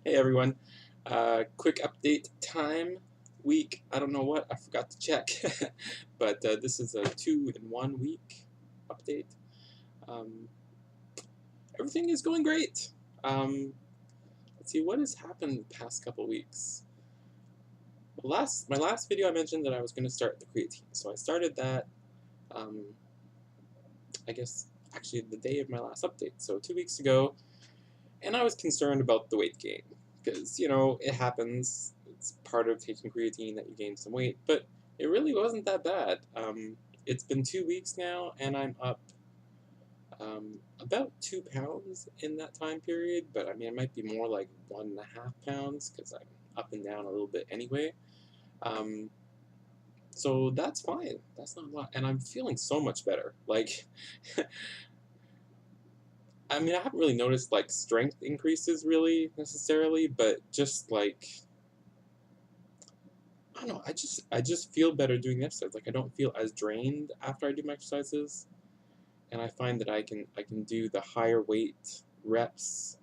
Hey everyone, quick update time, week, I don't know what, I forgot to check, but this is a 2-in-1 week update. Um, Everything is going great. Um, let's see, what has happened the past couple weeks? My last video I mentioned that I was going to start the creatine, so I started that, um, I guess, actually the day of my last update, so 2 weeks ago, and I was concerned about the weight gain, because, it happens. It's part of taking creatine that you gain some weight, but it really wasn't that bad. It's been 2 weeks now, and I'm up about 2 pounds in that time period, but I mean, it might be more like 1.5 pounds, because I'm up and down a little bit anyway. Um, so that's fine. That's not a lot, and I'm feeling so much better. Like, I mean, I haven't really noticed like strength increases really necessarily, but just like I don't know, I just feel better doing the exercise. Like I don't feel as drained after I do my exercises, and I find that I can do the higher weight reps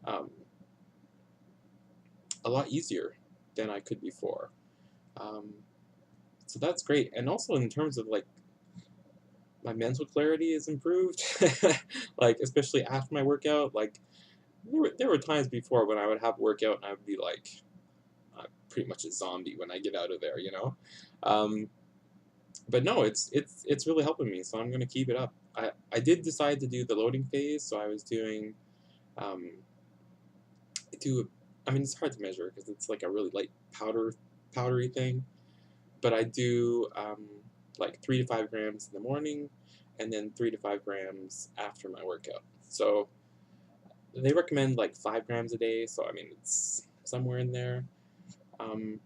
um, a lot easier than I could before. Um, so that's great, and also in terms of like my mental clarity is improved. Like especially after my workout, like there were times before when I would have a workout and I would be like I'm pretty much a zombie when I get out of there. Um, but no, it's really helping me, so I'm gonna keep it up. I did decide to do the loading phase, so I was doing um, I do. I mean, it's hard to measure because it's like a really light powdery thing, but I do like 3 to 5 grams in the morning, and then 3 to 5 grams after my workout. So they recommend like 5 grams a day, so I mean it's somewhere in there. Um,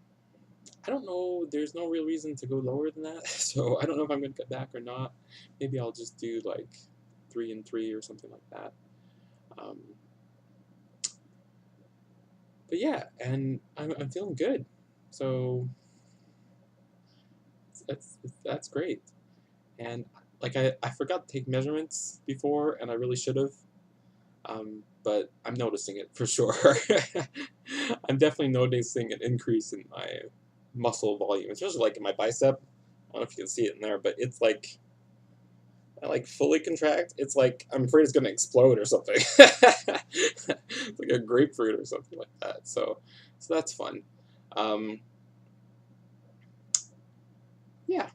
I don't know. There's no real reason to go lower than that, so I don't know if I'm going to cut back or not. Maybe I'll just do like 3 and 3 or something like that. Um, but yeah, and I'm feeling good, so that's great. And like I forgot to take measurements before, and I really should have. But I'm noticing it for sure. I'm definitely noticing an increase in my muscle volume, especially like in my bicep. I don't know if you can see it in there, but it's like I like fully contract. It's like I'm afraid it's gonna explode or something. It's like a grapefruit or something like that. So that's fun. Um, yeah.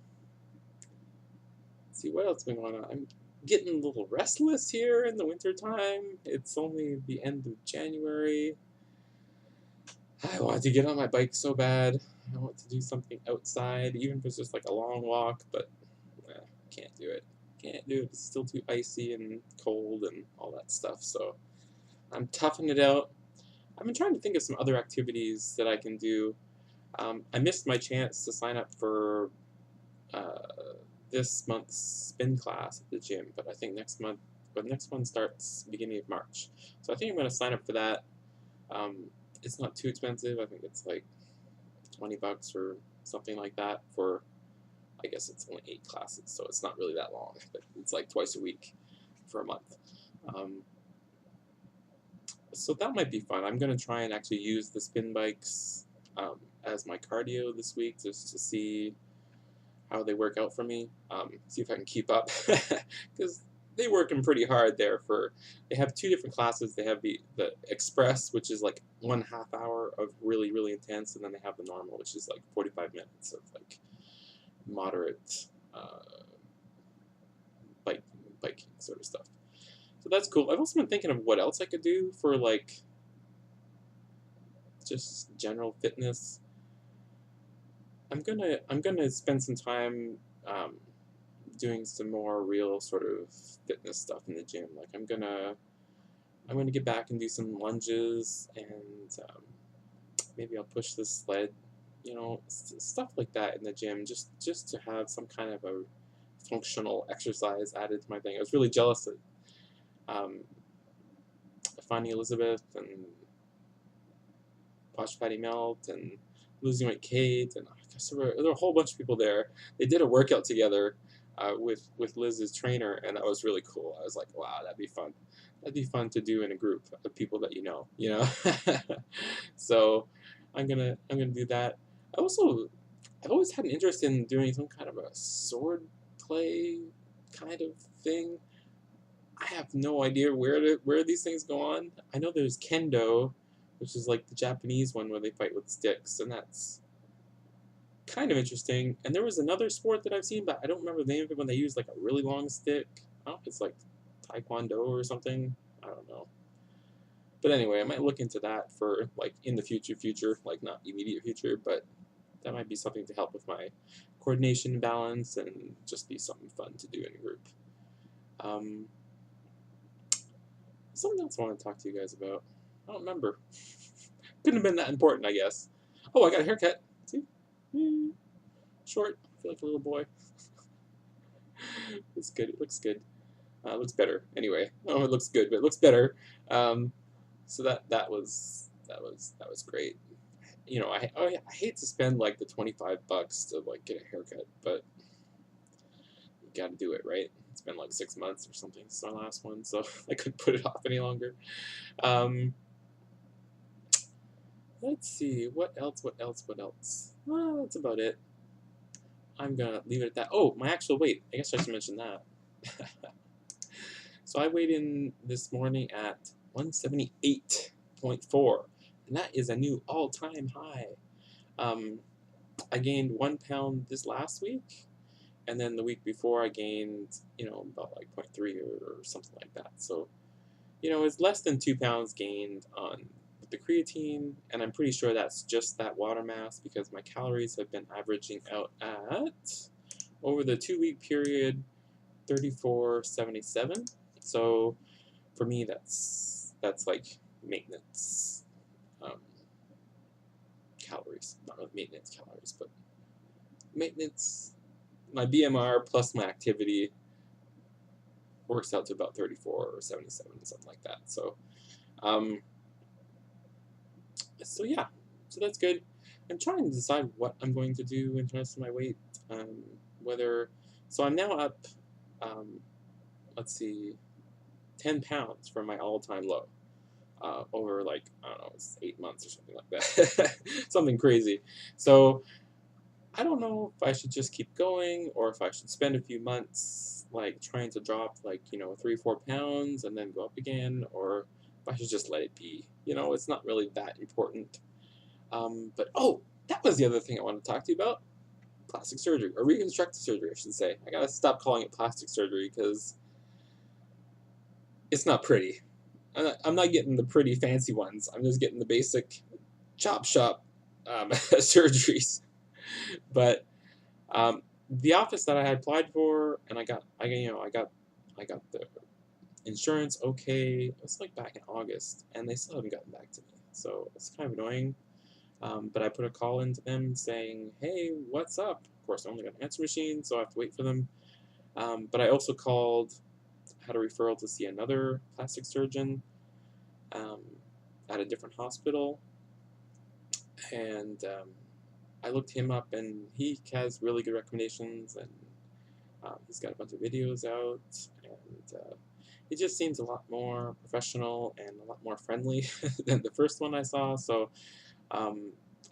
Let's see what else going on. I'm getting a little restless here in the winter time. It's only the end of January. I want to get on my bike so bad. I want to do something outside, even if it's just like a long walk, but can't do it. Can't do it. It's still too icy and cold and all that stuff. So I'm toughing it out. I've been trying to think of some other activities that I can do. I missed my chance to sign up for uh, this month's spin class at the gym, but I think next month, but next one starts beginning of March. So I think I'm going to sign up for that. Um, it's not too expensive. I think it's like $20 or something like that for, I guess it's only 8 classes, so it's not really that long, but it's like twice a week for a month. Um, so that might be fun. I'm going to try and actually use the spin bikes as my cardio this week just to see how they work out for me, see if I can keep up, because they working pretty hard there. They have 2 different classes. They have the express, which is like 1/2 hour of really, really intense, and then they have the normal, which is like 45 minutes of like moderate bike, biking sort of stuff. So that's cool. I've also been thinking of what else I could do for like just general fitness. I'm gonna spend some time doing some more real sort of fitness stuff in the gym. Like I'm gonna get back and do some lunges, and maybe I'll push the sled, stuff like that in the gym, just to have some kind of a functional exercise added to my thing. I was really jealous of um, finding Elizabeth and Watch Patty Melt and Losing Weight Kate, and I guess there were a whole bunch of people there. They did a workout together. with Liz's trainer, and that was really cool. I was like, wow, that'd be fun. That'd be fun to do in a group of people that you know, you know. So I'm gonna do that. I also I've always had an interest in doing some kind of a sword play kind of thing. I have no idea where these things go on. I know there's kendo, which is like the Japanese one where they fight with sticks, and that's kind of interesting. And there was another sport that I've seen, but I don't remember the name of it when they use like a really long stick. I don't know if it's like taekwondo or something. I don't know. But anyway, I might look into that for like in the future, like not immediate future, but that might be something to help with my coordination and balance and just be something fun to do in a group. Um, Something else I want to talk to you guys about. I don't remember. Couldn't have been that important, I guess. Oh, I got a haircut. See? Short. I feel like a little boy. It's good. It looks good. It looks better. Anyway. Oh, it looks good, but it looks better. Um, so that was great. You know, I hate to spend like the $25 to like get a haircut, but you got to do it, right? It's been like 6 months or something since my last one, so I couldn't put it off any longer. Um, let's see, what else? Well, that's about it. I'm gonna leave it at that. Oh, my actual weight. I guess I should mention that. So I weighed in this morning at 178.4, and that is a new all-time high. I gained 1 pound this last week, and then the week before I gained, about like 0.3 or something like that. So, it's less than 2 pounds gained on the creatine, and I'm pretty sure that's just that water mass because my calories have been averaging out at, over the 2-week period, 3477. So for me, that's like maintenance calories, not really maintenance calories, but maintenance. My BMR plus my activity works out to about 34 or 77, something like that. So, yeah, so that's good. I'm trying to decide what I'm going to do in terms of my weight. So I'm now up, let's see, 10 pounds from my all-time low. Over like, I don't know, it's 8 months or something like that. Something crazy. So I don't know if I should just keep going or if I should spend a few months like trying to drop like, 3 or 4 pounds and then go up again, or if I should just let it be. It's not really that important. But oh, that was the other thing I wanted to talk to you about. Plastic surgery, or reconstructive surgery, I should say. I gotta stop calling it plastic surgery because it's not pretty. I'm not getting the pretty fancy ones. I'm just getting the basic chop shop surgeries. But the office that I had applied for, and I got the insurance okay. It was like back in August, and they still haven't gotten back to me. So it's kind of annoying. But I put a call into them saying, "Hey, what's up?" Of course, I only got an answer machine, so I have to wait for them. But I also had a referral to see another plastic surgeon um, at a different hospital, and I looked him up, and he has really good recommendations, and he's got a bunch of videos out, and he just seems a lot more professional and a lot more friendly than the first one I saw. So I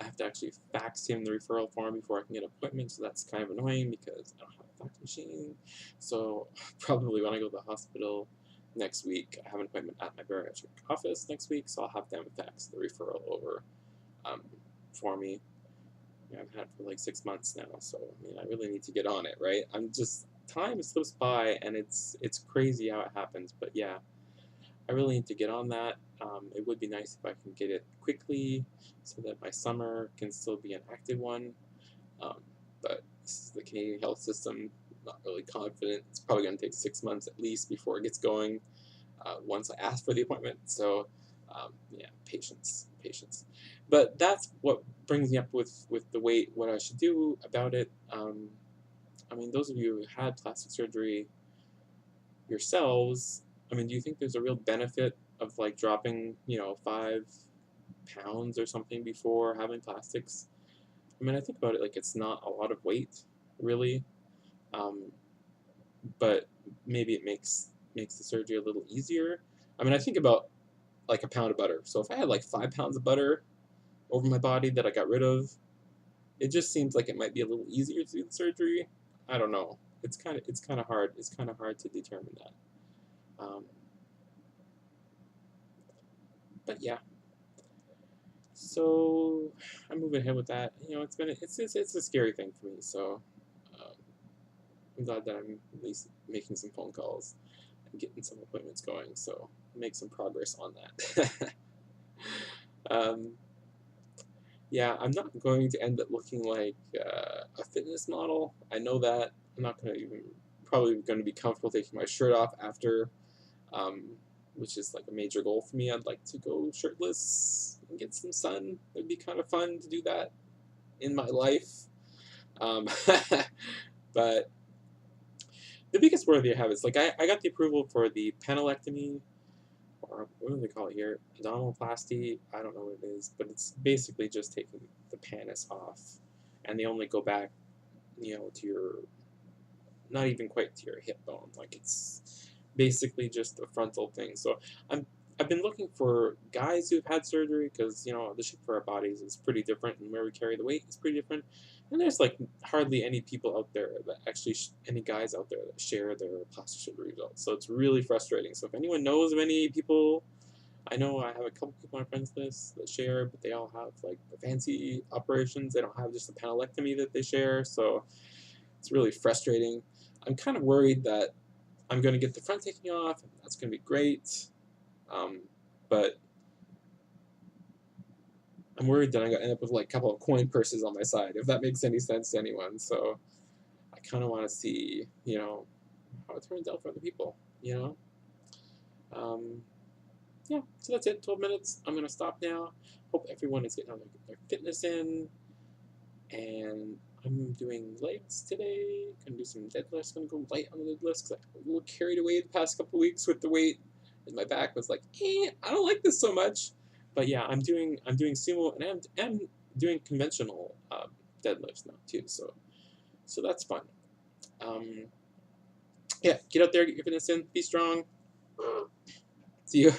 have to actually fax him the referral form before I can get an appointment, so that's kind of annoying because I don't have a fax machine. So probably when I go to the hospital next week, I have an appointment at my bariatric office next week, so I'll have them fax the referral over for me. I've had it for like 6 months now, so I mean, I really need to get on it, right? Time slips by, and it's crazy how it happens, but yeah, I really need to get on that. It would be nice if I can get it quickly so that my summer can still be an active one. But this is the Canadian health system. Not really confident. It's probably going to take 6 months at least before it gets going once I ask for the appointment. So, yeah, patience. But that's what brings me up with the weight, what I should do about it. I mean, those of you who had plastic surgery yourselves, I mean, do you think there's a real benefit of like dropping, 5 pounds or something before having plastics? I mean, I think about it like it's not a lot of weight, really. Um, but maybe it makes the surgery a little easier. I mean, I think about like a pound of butter. So if I had like 5 pounds of butter over my body that I got rid of, it just seems like it might be a little easier to do the surgery. I don't know. It's kind of hard. It's kind of hard to determine that. Um, but yeah, so I'm moving ahead with that. You know, it's a scary thing for me. So um, I'm glad that I'm at least making some phone calls and getting some appointments going. So make some progress on that. um, yeah, I'm not going to end up looking like a fitness model. I know that. I'm not going to even probably going to be comfortable taking my shirt off after, um, which is like a major goal for me. I'd like to go shirtless and get some sun. It'd be kind of fun to do that in my life. Um, but the biggest worry I have is like I got the approval for the panelectomy, or what do they call it here? Abdominoplasty. I don't know what it is, but it's basically just taking the panis off, and they only go back, to your, not even quite to your hip bone. Like it's basically just a frontal thing. So I've been looking for guys who've had surgery because the shape of our bodies is pretty different, and where we carry the weight is pretty different. And there's like hardly any people out there that actually any guys out there that share their plastic surgery results. So it's really frustrating. So if anyone knows of any people, I know I have a couple people on my friends list that share, but they all have like the fancy operations. They don't have just the panelectomy that they share. So it's really frustrating. I'm kind of worried that I'm going to get the front taken off, and that's going to be great. But I'm worried that I'm going to end up with like a couple of coin purses on my side, if that makes any sense to anyone. So I kind of want to see, how it turns out for other people, Um, yeah, so that's it. 12 minutes. I'm going to stop now. Hope everyone is getting their fitness in. And I'm doing legs today. Gonna do some deadlifts. Gonna go light on the deadlifts because I got a little carried away the past couple weeks with the weight, and my back was like, I don't like this so much. But yeah, I'm doing sumo, and I'm doing conventional deadlifts now too. So that's fun. Yeah, get out there, get your fitness in, be strong. See you.